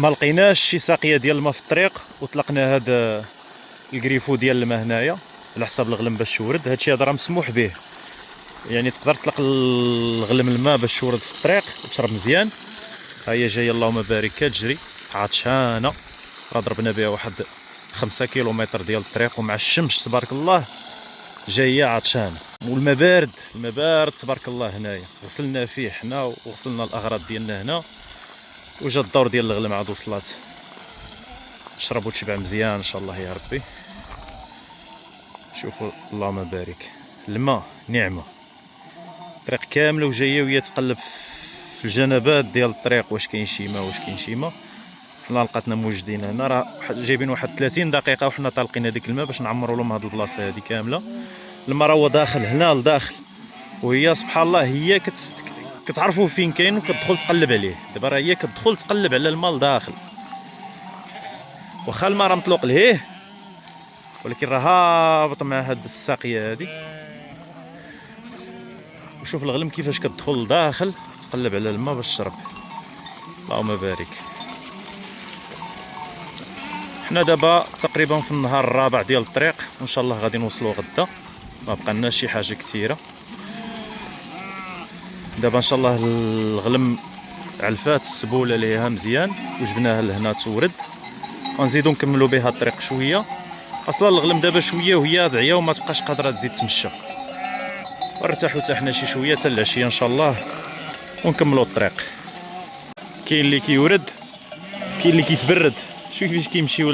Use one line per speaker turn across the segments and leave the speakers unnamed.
ما لقيناش شي ساقيه ديال الماء في الطريق وطلقنا هذا الكريفو ديال الماء هنايا على حساب الغلم باش تورد. هادشي هذا راه مسموح به، يعني تقدر تطلق الغلم الماء باش تورد في الطريق وتشرب مزيان. ها هي جايه اللهم بارك كتجري عطشانه، راه ضربنا بها واحد 5 كيلومتر ديال الطريق ومع الشمس تبارك الله جايه عطشانه، والماء بارد، الماء بارد تبارك الله. هنايا غسلنا فيه حنا وغسلنا الاغراض ديالنا هنا، وجا الدور ديال الغلم عاد وصلات. تشرب وتشبع مزيان ان شاء الله يا ربي. شوفوا اللهم بارك، الماء نعمه، الطريق كامله وجايه وهي تقلب في الجنبات ديال الطريق واش كاين شي ماء واش كاين شي ماء. حنا لقاتنا موجدين هنا، راه جايبين واحد 30 دقيقه وحنا طالقين هذيك الماء باش نعمروا لهم هاد البلاصه هذه كامله. الماء راه هو داخل هنا لداخل، وهي سبحان الله هي كتعرفوا فين كاين وكتدخل تقلب عليه. دابا راه هي كتدخل تقلب على الماء لداخل، واخا الماء راه مطلوق لهيه ولكن راه هابط مع هاد الساقيه هادي. وشوف الغلم كيفاش كتدخل لداخل تقلب على الماء باش تشرب. اللهم بارك. حنا دابا تقريبا في النهار الرابع ديال الطريق، وان شاء الله غادي نوصلوا غدا، ما بقالناش شي حاجه كثيره. دابا ان شاء الله الغلم علفات السبوله ليها مزيان وجبناها لهنا تورد، غنزيدو نكملوا بها الطريق شويه. اصلا الغلم دابا شويه وهي تعيا وما تبقاش قادره تزيد تمشى، ونرتاحوا حتى حنا شي شويه حتى العشيه ان شاء الله ونكملوا الطريق. كاين اللي كيورد، كاين اللي كيتبرد. شوف كيفاش كيمشيو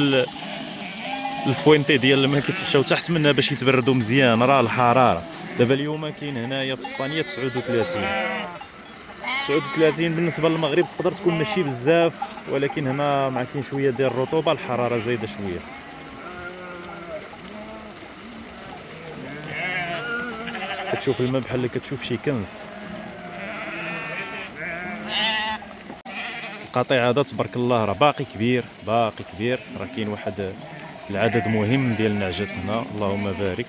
الفوينتي ديال الماء كيتمشاو تحت منها باش يتبردوا مزيان. راه الحراره دابا اليوم كاين هنايا في اسبانيا 39 بالنسبه للمغرب تقدر تكون ماشي بزاف، ولكن هنا مع كاين شويه ديال الرطوبه الحراره زايده شويه. كتشوف الماء بحال كتشوف شي كنز. القطيع هذا تبارك الله راه باقي كبير، باقي كبير، راه كاين واحد العدد مهم ديال النعجات هنا اللهم بارك،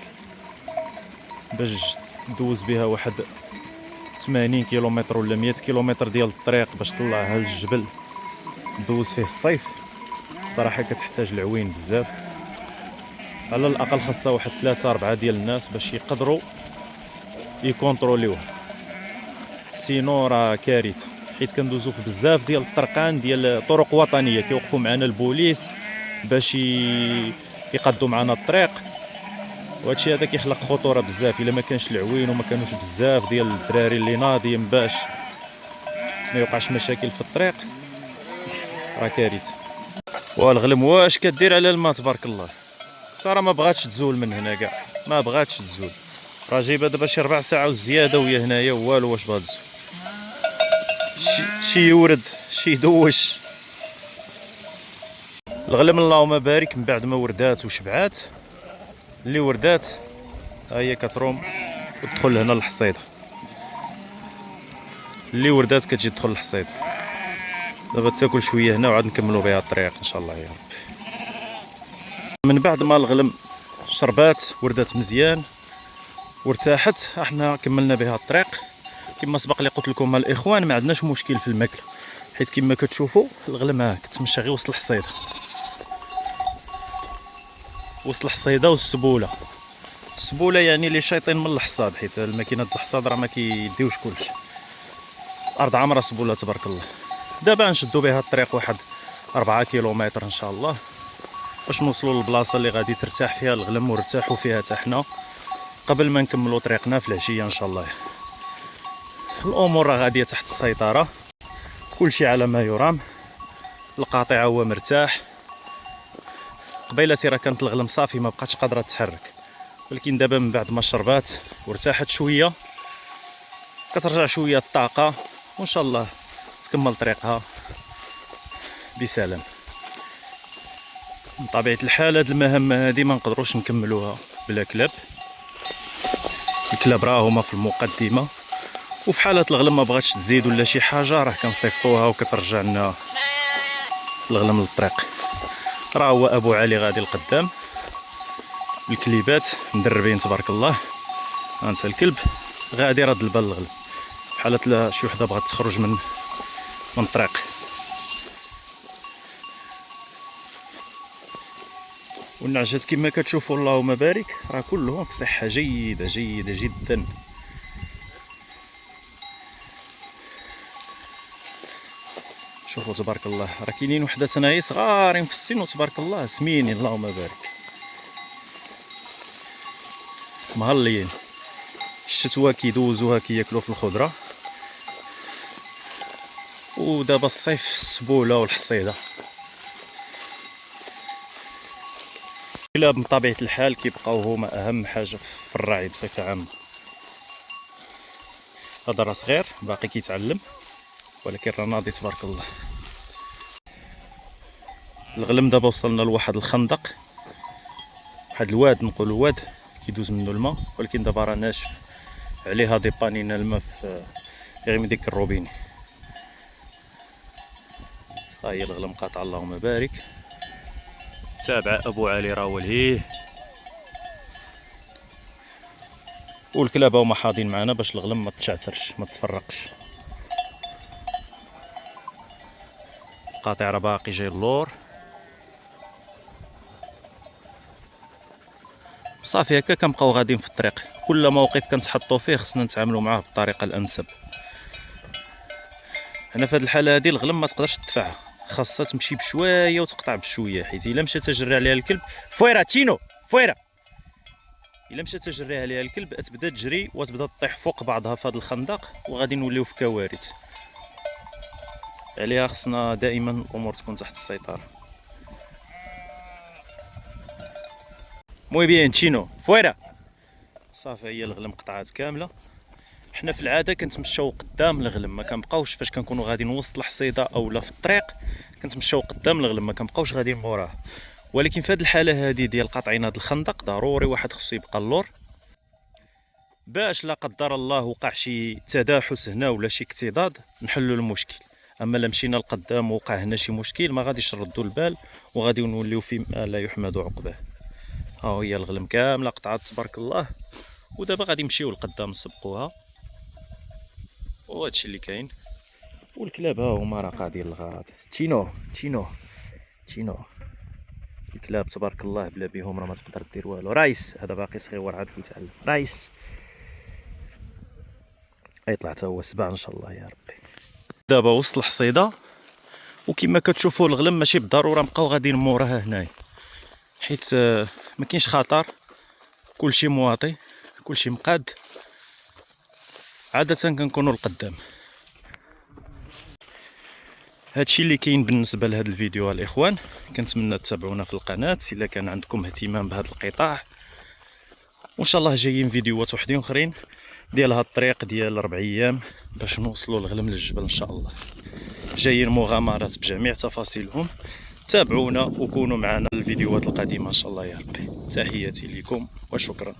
باش دوز بها واحد 80 كيلومتر ولا 100 كيلومتر ديال الطريق باش طلعها للجبل دوز فيه الصيف. صراحه كتحتاج العوين بزاف، على الاقل خاصها واحد 3 4 ديال الناس باش يقدروا يكونتروليوه، سينو راه كارثه. حيت كندوزو في بزاف ديال الطرقان ديال طرق وطنيه كيوقفوا معنا البوليس باش يقادوا معنا الطريق، وهادشي هذا كيخلق خطوره بزاف. الا ما كانش العوين وما كانوش بزاف ديال الدراري اللي ناضيين باش ما يوقعش مشاكل في الطريق راه كارثه. والغلم واش كدير على الماء تبارك الله، راه ما بغاتش تزول من هنا كاع، ما بغاتش تزول. راه جايبه دابا شي 4 ساعات وزياده وهي هنايا والو واش بغات تزول. شي يورد شي يدوش الغلم اللهم بارك. من بعد ما وردات وشبعات، اللي وردات ها هي كتروم وتدخل هنا للحصيده، اللي وردات كتجي تدخل للحصيده. دابا تاكل شويه هنا وعاد نكملوا بها الطريق ان شاء الله يا ربي. من بعد ما الغلم شربات وردات مزيان وارتاحت، احنا كملنا بها الطريق. كما سبق لي قلت لكم الاخوان ما عندناش مشكل في الماكله، حيت كما كتشوفوا الغلم كتمشى غير وسط الحصيده، وسط الحصيده والسبوله. السبوله يعني اللي شايطين من الحصاد، حيت الماكينه د الحصاد راه ما كيديوش كلشي. الارض عامره سبوله تبارك الله. دابا نشدوا بها الطريق واحد 4 كيلومتر ان شاء الله باش نوصلوا للبلاصه اللي غادي ترتاح فيها الغلم ونرتاحوا فيها حتى حنا قبل ما نكملوا طريقنا في العشيه ان شاء الله. الامور راه غاديه تحت السيطره، كلشي على ما يرام. القاطع هو مرتاح. قبيلتي راه كانت الغلم صافي ما بقاتش قادره تتحرك، ولكن دابا من بعد ما شربات وارتاحت شويه كترجع شويه الطاقه، وان شاء الله تكمل طريقها بسلام. بطبيعه الحال هاد المهمه هادي ما نقدروش نكملوها بلا كلاب. الكلاب راه هما في المقدمه، وفي حاله الغلم ما بغاتش تزيد ولا شي حاجه راه كنصيفطوها وكترجع لنا الغلم للطريق. راه هو ابو علي غادي القدام، الكليبات مدربين تبارك الله. هانت الكلب غادي رد البال الغلم، بحال شي وحده بغات تخرج من الطريق. والنعجات كما كتشوفوا اللهم بارك راه كلهم في صحه جيده جيده جدا. شوفوا تبارك الله، راه كاينين وحدات هنايا صغارين في السن وتبارك الله سمينين اللهم بارك، مهليين. الشتوى كيدوزوها كياكلوا في الخضره، ودابا الصيف السبوله والحصيده. الكلاب من طبيعه الحال كيبقاو هما اهم حاجه في الرعي بصفه عامه. هذا راه صغير باقي كيتعلم ولكن راه ناضي تبارك الله. الغلم دابا وصلنا لواحد الخندق، واحد الواد، نقولوا واد كيدوز منه الماء، ولكن دابا راه ناشف عليها ديبانينا الماء في غير من ديك الروبيني. ها هي الغلم قاطع اللهم بارك. تابع ابو علي راه ولهيه، والكلاب هما حاضين معنا باش الغلم ما تشعترش ما تفرقش. القاطع راه باقي جاي اللور. صافي هكا كنبقاو غاديين في الطريق، كل موقف كنتحطوا فيه خصنا نتعاملوا معاه بالطريقه الانسب. هنا في هذه الحاله هذه الغلم ما تقدرش تدفعها، خاصها تمشي بشويه وتقطع بشويه، حيت الا مشات تجري عليها الكلب فويرا تينو فويرا، الا مشات تجري عليها الكلب تبدا تجري وتبدا تطيح فوق بعضها في هذا الخندق وغادي نوليو في كوارث. عليها خصنا دائما الامور تكون تحت السيطره. موي بيان تشينو فويرا. صافي هي الغلم قطعات كامله. حنا في العاده كنتمشاو قدام الغلم، ما كنبقاوش فاش كنكونوا غاديين وسط الحصيده اولا في الطريق كنتمشاو قدام الغلم، ما كنبقاوش غاديين موراه. ولكن في هذه الحاله هذه ديال قاطعين هذا الخندق ضروري واحد خصو يبقى اللور، باش لا قدر الله وقع شي تداحس هنا ولا شي اكتضاد نحلوا المشكل. اما الا مشينا لقدام ووقع هنا شي مشكل ما غاديش نردوا البال وغادي نوليو فيما لا يحمد عقباه. ها هي الغلم كامله قطعات تبارك الله، ودابا غادي نمشيو لقدام نسبقوها، وهادشي اللي كاين. والكلاب ها هما راه قاعدين الغرض. تينو تينو تينو، الكلاب تبارك الله بلا بيهم راه ما تقدر دير والو. رايس هذا باقي صغير عاد كيتعلم. رايس يطلع حتى هو سبع ان شاء الله يا ربي. دابا وسط الحصيده، وكما كتشوفوا الغلم ماشي بالضروره نبقاو غاديين موراها هنايا، حيت ما كاينش خطر، كلشي مواطي كلشي مقاد، عاده كنكونوا القدام. هادشي اللي كاين بالنسبه لهذا الفيديو الاخوان، كنتمنى تتابعونا في القناه الا كان عندكم اهتمام بهذا القطاع، وان شاء الله جايين فيديوهات وحدين اخرين ديال هذا الطريق ديال 4 ايام باش نوصلوا الغلم للجبل ان شاء الله. جايين مغامرات بجميع تفاصيلهم، تابعونا وكونوا معنا الفيديوهات القادمه ان شاء الله يا ربي. تحياتي لكم وشكرا.